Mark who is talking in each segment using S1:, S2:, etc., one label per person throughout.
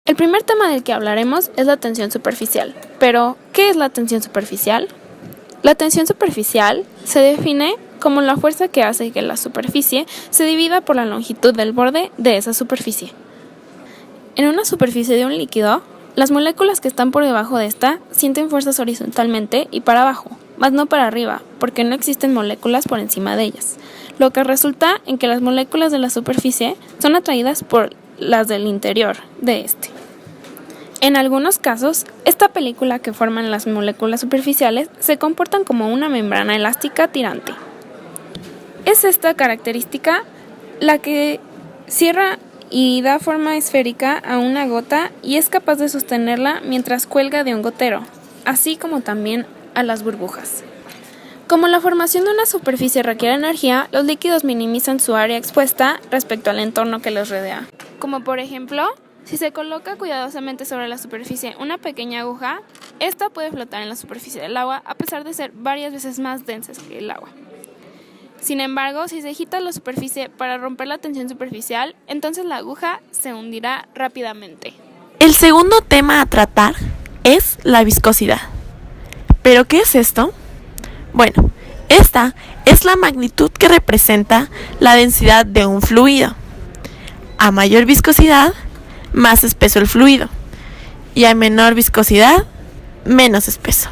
S1: El primer tema del que hablaremos es la tensión superficial. Pero, ¿qué es la tensión superficial? La tensión superficial se define como la fuerza que hace que la superficie se divida por la longitud del borde de esa superficie. En una superficie de un líquido, las moléculas que están por debajo de esta sienten fuerzas horizontalmente y para abajo, mas no para arriba, porque no existen moléculas por encima de ellas, lo que resulta en que las moléculas de la superficie son atraídas por las del interior de este. En algunos casos, esta película que forman las moléculas superficiales se comportan como una membrana elástica tirante. Es esta característica la que cierra y da forma esférica a una gota y es capaz de sostenerla mientras cuelga de un gotero, así como también a las burbujas. Como la formación de una superficie requiere energía, los líquidos minimizan su área expuesta respecto al entorno que los rodea. Como por ejemplo, si se coloca cuidadosamente sobre la superficie una pequeña aguja, esta puede flotar en la superficie del agua a pesar de ser varias veces más densa que el agua. Sin embargo, si se agita la superficie para romper la tensión superficial, entonces la aguja se hundirá rápidamente.
S2: El segundo tema a tratar es la viscosidad. ¿Pero qué es esto? Bueno, esta es la magnitud que representa la densidad de un fluido. A mayor viscosidad, más espeso el fluido, y a menor viscosidad, menos espeso.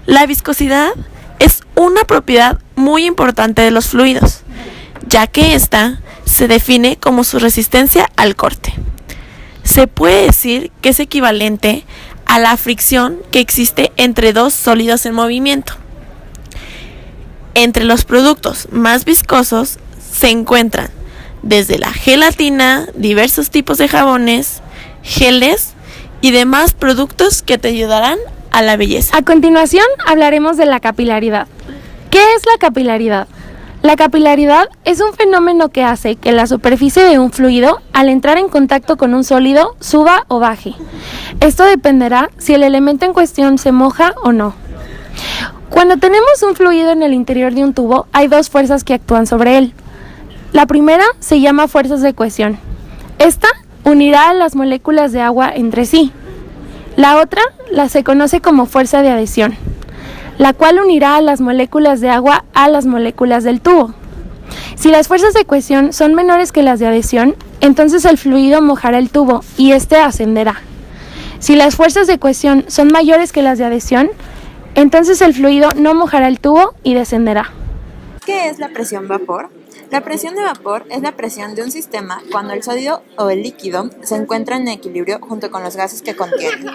S2: La viscosidad es una propiedad muy importante de los fluidos, ya que ésta se define como su resistencia al corte. Se puede decir que es equivalente a la fricción que existe entre dos sólidos en movimiento. Entre los productos más viscosos se encuentran desde la gelatina, diversos tipos de jabones, geles y demás productos que te ayudarán a la belleza.
S3: A continuación hablaremos de la capilaridad. ¿Qué es la capilaridad? La capilaridad es un fenómeno que hace que la superficie de un fluido, al entrar en contacto con un sólido, suba o baje. Esto dependerá si el elemento en cuestión se moja o no. Cuando tenemos un fluido en el interior de un tubo, hay dos fuerzas que actúan sobre él. La primera se llama fuerzas de cohesión. Esta unirá a las moléculas de agua entre sí. La otra se conoce como fuerza de adhesión, la cual unirá a las moléculas de agua a las moléculas del tubo. Si las fuerzas de cohesión son menores que las de adhesión, entonces el fluido mojará el tubo y éste ascenderá. Si las fuerzas de cohesión son mayores que las de adhesión, entonces el fluido no mojará el tubo y descenderá.
S4: ¿Qué es la presión vapor? La presión de vapor es la presión de un sistema cuando el sólido o el líquido se encuentra en equilibrio junto con los gases que contienen.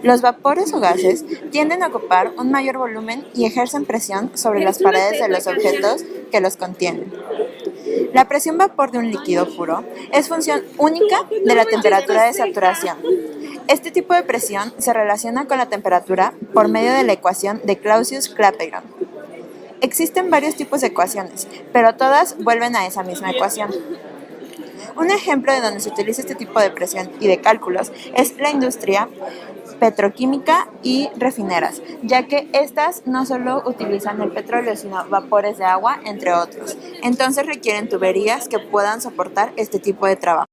S4: Los vapores o gases tienden a ocupar un mayor volumen y ejercen presión sobre las paredes de los objetos que los contienen. La presión vapor de un líquido puro es función única de la temperatura de saturación. Este tipo de presión se relaciona con la temperatura por medio de la ecuación de Clausius-Clapeyron. Existen varios tipos de ecuaciones, pero todas vuelven a esa misma ecuación. Un ejemplo de donde se utiliza este tipo de presión y de cálculos es la industria petroquímica y refineras, ya que estas no solo utilizan el petróleo, sino vapores de agua, entre otros. Entonces requieren tuberías que puedan soportar este tipo de trabajo.